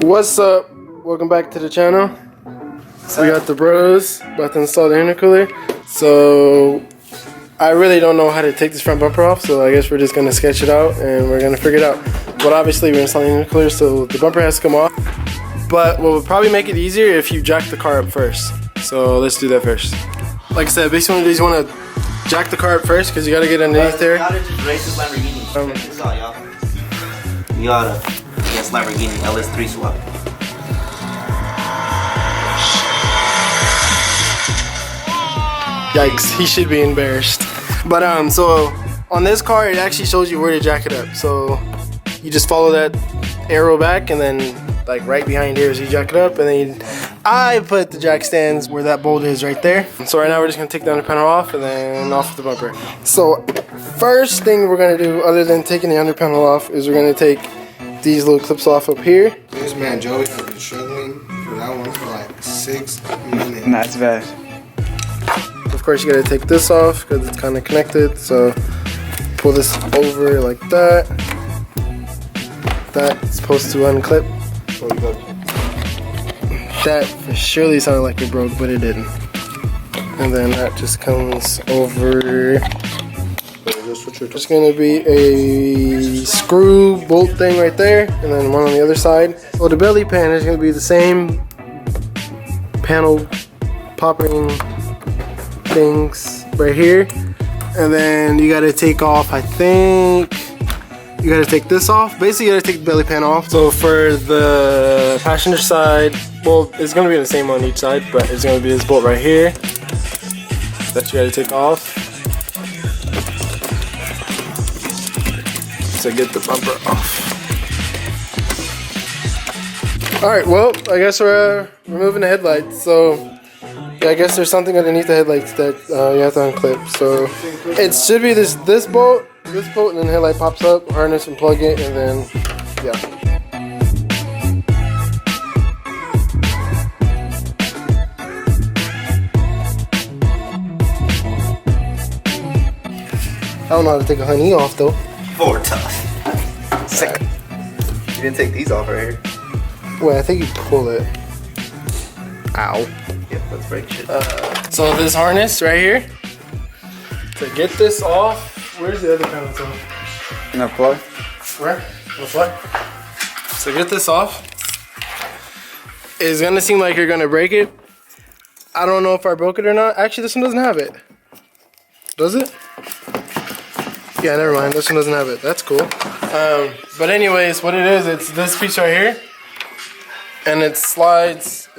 What's up? Welcome back to the channel. We got the bros about to install the intercooler. So I really don't know how to take this front bumper off, so I guess we're just gonna sketch it out and we're gonna figure it out. But obviously we're installing the intercooler, so the bumper has to come off. But what would probably make it easier if you jack the car up first. So let's do that first. Like I said, basically you just want to jack the car up first because you got to get underneath there. You gotta just race this Lamborghini. Check this out, y'all. You gotta against Lamborghini LS3 swap. Yikes, he should be embarrassed. But so on this car it actually shows you where to jack it up. So you just follow that arrow back and then like right behind here is you jack it up, and then I put the jack stands where that bolt is right there. So right now we're just gonna take the under panel off and then off the bumper. So first thing we're gonna do, other than taking the under panel off, is we're gonna take these little clips off up here. This man Joey has been struggling for that one for like 6 minutes. That's bad. Of course you gotta take this off because it's kind of connected. So pull this over like that. That's supposed to unclip. That surely sounded like it broke, but it didn't. And then that just comes over. There's gonna be a screw bolt thing right there, and then one on the other side. So the belly pan is gonna be the same panel popping things right here. And then you gotta take off, I think, you gotta take this off. Basically, you gotta take the belly pan off. So for the passenger side, well, it's gonna be the same on each side, but it's gonna be this bolt right here that you gotta take off to get the bumper off. All right, well, I guess we're removing the headlights. So yeah, I guess there's something underneath the headlights that you have to unclip. So it should be this bolt, and then the headlight pops up, harness and plug it, and then yeah. I don't know how to take a honey off though. For tough. Sick. You didn't take these off right here. Wait, I think you pull it. Ow. Yep, let's break shit. So this harness right here, to get this off, where's the other panel? In the plug? Where? On the floor? So get this off. It's gonna seem like you're gonna break it. I don't know if I broke it or not. Actually, this one doesn't have it. Does it? Yeah, never mind. This one doesn't have it. That's cool. But anyways, what it is, it's this piece right here, and it slides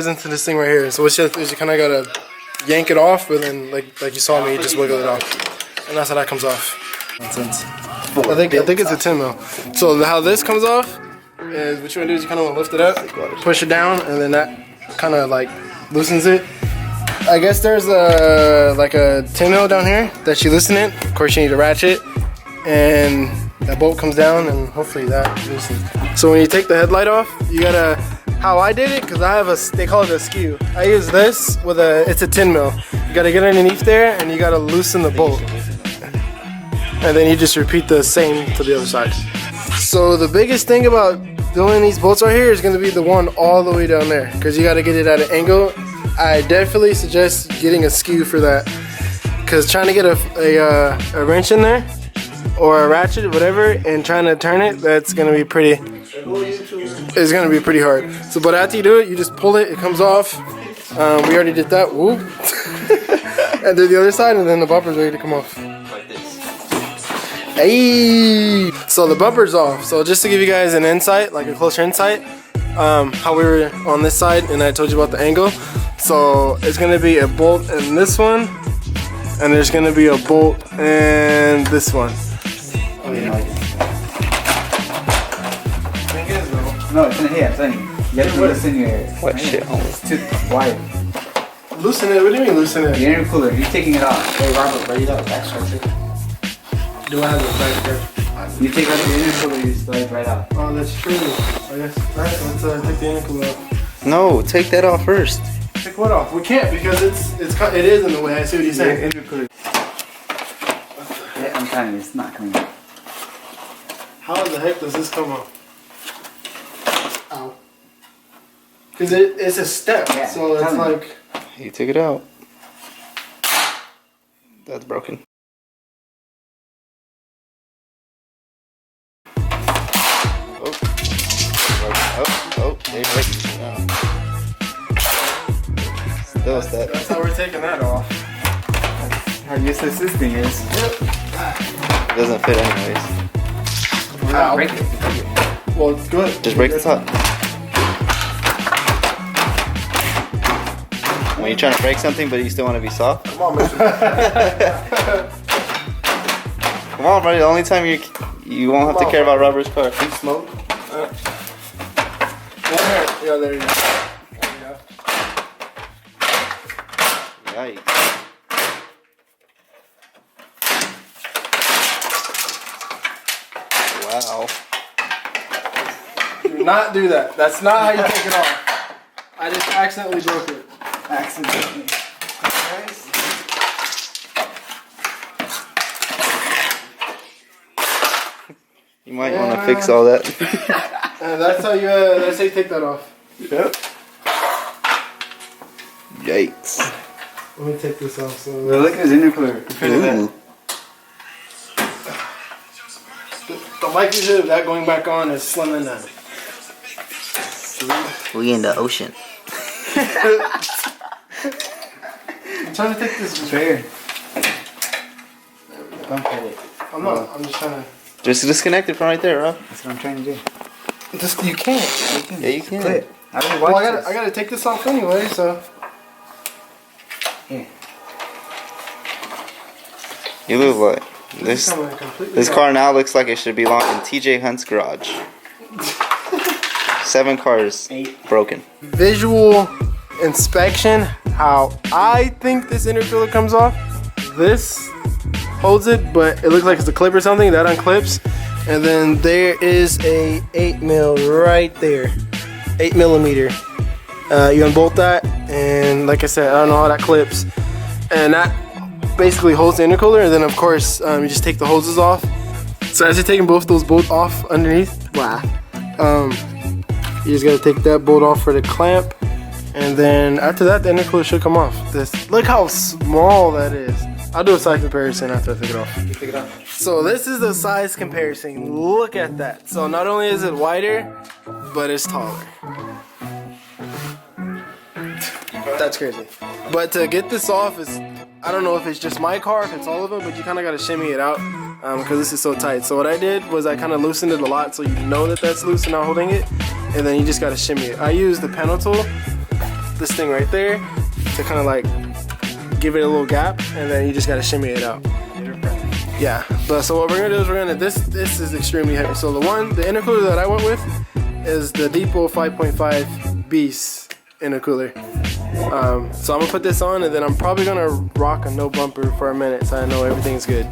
into this thing right here. So what you have to do is you kind of gotta yank it off, but then like you saw me, you just wiggle it off, and that's how that comes off. Nonsense. I think it's a 10 mil. So how this comes off is what you want to do is you kind of want to lift it up, push it down, and then that kind of like loosens it. I guess there's like a 10 mil down here that you loosen it. Of course you need to ratchet, and that bolt comes down, and hopefully that loosens. So when you take the headlight off, you gotta, how I did it, because I have they call it a skew. I use this with it's a 10 mil. You gotta get underneath there, and you gotta loosen the bolt. And then you just repeat the same to the other side. So the biggest thing about doing these bolts right here is going to be the one all the way down there, because you got to get it at an angle. I definitely suggest getting a skew for that, because trying to get a wrench in there or a ratchet, whatever, and trying to turn it, that's going to be pretty. It's going to be pretty hard. So, but after you do it, you just pull it. It comes off. We already did that. Whoop. And then the other side, and then the bumper's ready to come off. Hey! So the bumper's off. So just to give you guys an insight, like a closer insight, how we were on this side, and I told you about the angle. So it's gonna be a bolt in this one, and there's gonna be a bolt in this one. Oh yeah. No, it's in here. I'm telling you. You have to loosen your. What shit? It's too wide. Loosen it? What do you mean loosen it? The intercooler. You're taking it off. Hey Robert, ready to back structure? Do I have the back there? You take out the intercooler, you slide right out. Oh, that's true. I guess. Alright, let's take the intercooler off. No, take that off first. Take what off? We can't because it is in the way. I see what you're saying. Intercooler. Yeah, I'm telling you, it's not coming out. How the heck does this come off? Ow. Because it's a step, Yeah, so it's like... You took it out. That's broken. Oh, they break it now. Still a step. That's how we're taking that off. How useless this thing is. It doesn't fit anyways. We're not breaking it. Well, it's good. Just break the top. When you're trying to break something, but you still want to be soft. Come on, man. Come on, buddy. The only time you won't have to care about rubber's car. You smoke? Yeah, there you go. Yikes. Wow. Do not do that. That's not how you take it off. I just accidentally broke it. Accidentally. You might want to fix all that. That's how you take that off. Yep. Yikes. Let me take this off. So Look at his intercooler. Compared to that. the likelihood of that going back on is slim than none. We in the ocean. I'm trying to take this Fair. Don't hit it. I'm not. I'm just trying to. Just disconnect it from right there, Rob. That's what I'm trying to do. Just you can't. Yeah, you can. Quit. I already Well, watched I gotta take this off anyway. So Here. You look like this. coming completely This off. car now looks like it should belong in TJ Hunt's garage. 7 cars 8. broken. Visual inspection. How I think this intercooler comes off. This holds it, but it looks like it's a clip or something that unclips. And then there is a 8 mil right there, 8 millimeter. You unbolt that, and like I said, I don't know how that clips, and that basically holds the intercooler. And then of course you just take the hoses off. So as you're taking both those bolts off underneath, you just gotta take that bolt off for the clamp, and then after that the intercooler should come off. Look how small that is. I'll do a size comparison after I take it off. Take it off. So this is the size comparison. Look at that. So not only is it wider, but it's taller. That's crazy. But to get this off is, I don't know if it's just my car, if it's all of them, but you kind of got to shimmy it out because this is so tight. So what I did was I kind of loosened it a lot so you know that that's loose and not holding it. And then you just got to shimmy it. I used the panel tool, this thing right there, to kind of like give it a little gap, and then you just got to shimmy it out. Yeah, but so what we're gonna do is this is extremely heavy. So the intercooler that I went with is the Depo 5.5 Beast intercooler. So I'm gonna put this on, and then I'm probably gonna rock a no bumper for a minute so I know everything's good.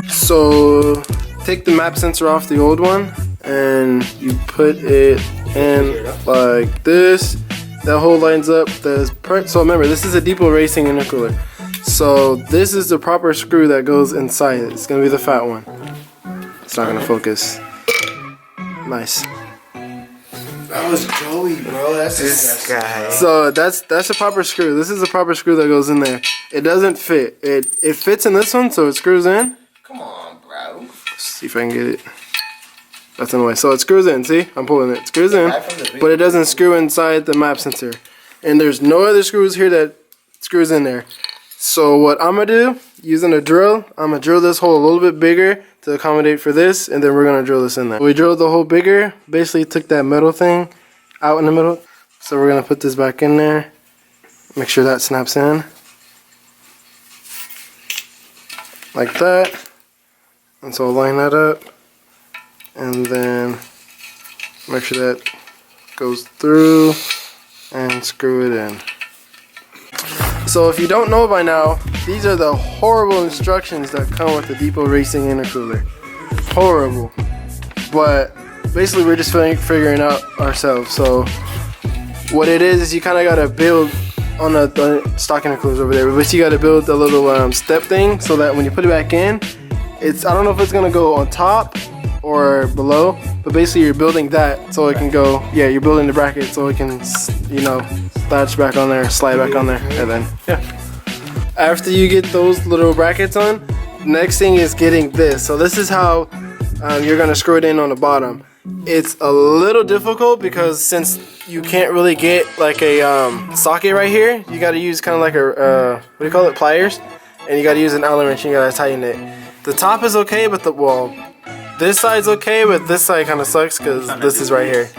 So take the map sensor off the old one and you put it in like this. That hole lines up. So remember, this is a Depo Racing intercooler. So this is the proper screw that goes inside it. It's gonna be the fat one. It's not gonna focus. Nice. That was Joey, bro. That's This guy. So that's the proper screw. This is the proper screw that goes in there. It doesn't fit. It fits in this one, so it screws in. Come on, bro. See if I can get it. That's in the way. So it screws in. See, I'm pulling it. It screws in, but it doesn't screw inside the map sensor. And there's no other screws here that screws in there. So what I'm gonna do, using a drill, I'm gonna drill this hole a little bit bigger to accommodate for this, and then we're gonna drill this in there. We drilled the hole bigger. Basically took that metal thing out in the middle. So we're gonna put this back in there. Make sure that snaps in. Like that. And so line that up. And then make sure that goes through and screw it in. So if you don't know by now, these are the horrible instructions that come with the Depo Racing intercooler. Horrible. But basically we're just figuring out ourselves. So what it is you kind of gotta build on the stock intercoolers over there, but you gotta build a little step thing so that when you put it back in, it's, I don't know if it's gonna go on top or below, but basically you're building that so it can go, yeah, you're building the bracket so it can, you know, latch back on there, slide back on there, and then, yeah. After you get those little brackets on, next thing is getting this. So this is how you're gonna screw it in on the bottom. It's a little difficult because since you can't really get like a socket right here, you gotta use kind of like a, what do you call it, pliers, and you gotta use an Allen wrench and you gotta tighten it. The top is okay, but the, well, this side's okay, but this side kind of sucks because this is right here.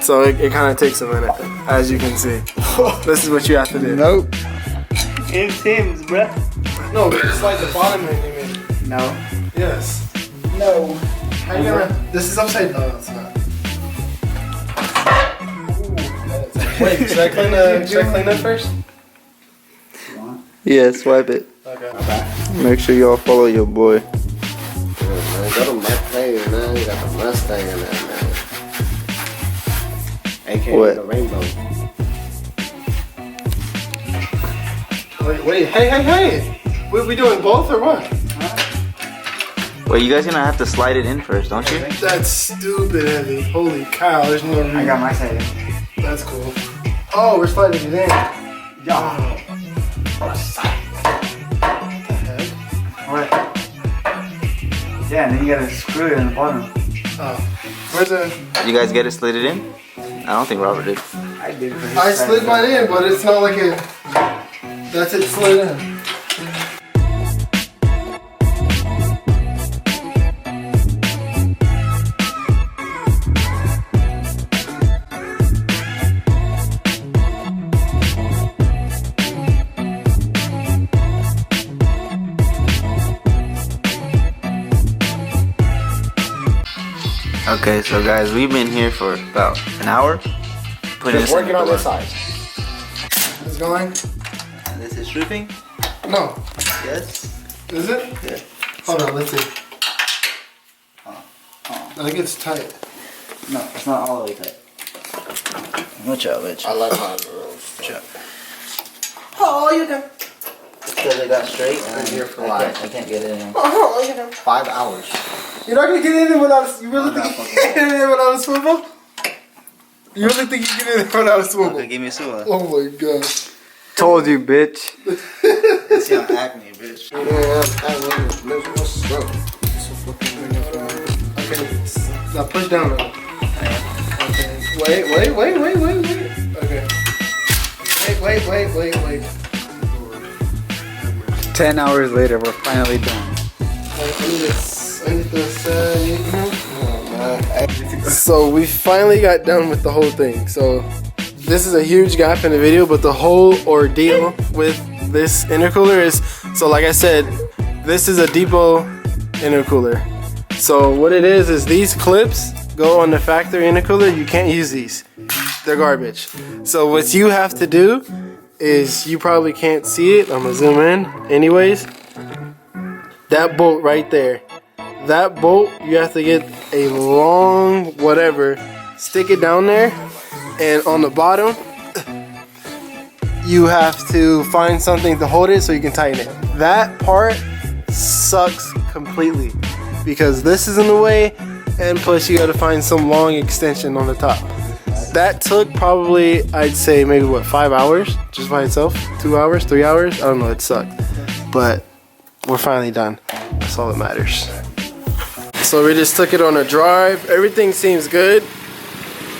So it kind of takes a minute, as you can see. This is what you have to do. Nope. It's Tim's, bruh. No, it's like the bottom thing. No. Yes. No. How you gonna? This is upside down. No, it's not. Wait, should I clean that first? Yeah, swipe it. Okay. Make sure y'all follow your boy. Man, go to Mustang, man. You got the Mustang in there, man. AKA What? the rainbow. Wait, hey! We doing both or what? Well, you guys gonna have to slide it in first, don't you? That's stupid heavy. Holy cow! There's no reason. I got my side in. That's cool. Oh, we're sliding it in. Yeah. What? Yeah, and then you gotta screw it in the bottom. Oh, where's the? You guys get it slid it in? I don't think Robert did. I did. For his I side. slid mine in, but it's not like it. That's it, slid in. Okay, so guys, we've been here for about an hour. Putting Just working on this side. It's going? And this is stripping? No. Yes. Is it? Yeah. Hold on, let's see. I think it's tight. No, it's not all the way tight. Watch out, bitch. I like how it rolls. Watch out. Oh, you can. Because it got straight Been and here for I like can't get it in. Oh, you can. 5 hours. You're not gonna get in there without. You really think you can get in there without a swivel? You really think you can get in there without a swivel? Okay, give me a sula. Oh my god. Told you, bitch. It's your acne, bitch. Okay, now push down now. Okay. Wait. Okay. Wait. 10 hours later, we're finally done. So we finally got done with the whole thing. So this is a huge gap in the video, but the whole ordeal with this intercooler is, so like I said, this is a Depo intercooler. So what it is these clips go on the factory intercooler. You can't use these. They're garbage. So what you have to do is, you probably can't see it. I'm gonna zoom in anyways. That bolt right there. That bolt, you have to get a long whatever, stick it down there, and on the bottom, you have to find something to hold it so you can tighten it. That part sucks completely because this is in the way, and plus you gotta find some long extension on the top. That took probably, I'd say maybe what, 5 hours just by itself? 2 hours, 3 hours? I don't know, it sucked. But we're finally done. That's all that matters. So we just took it on a drive. Everything seems good.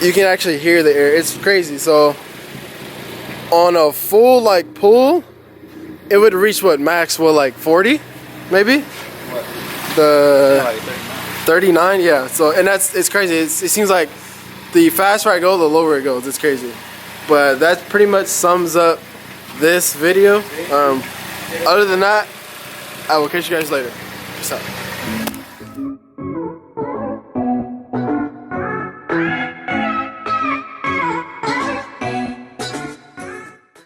You can actually hear the air. It's crazy. So on a full like pull, it would reach what, max, what, like 40 maybe? What? The 39, yeah. So, and it's crazy. It seems like the faster I go, the lower it goes. It's crazy. But that pretty much sums up this video. Other than that, I will catch you guys later. Peace out.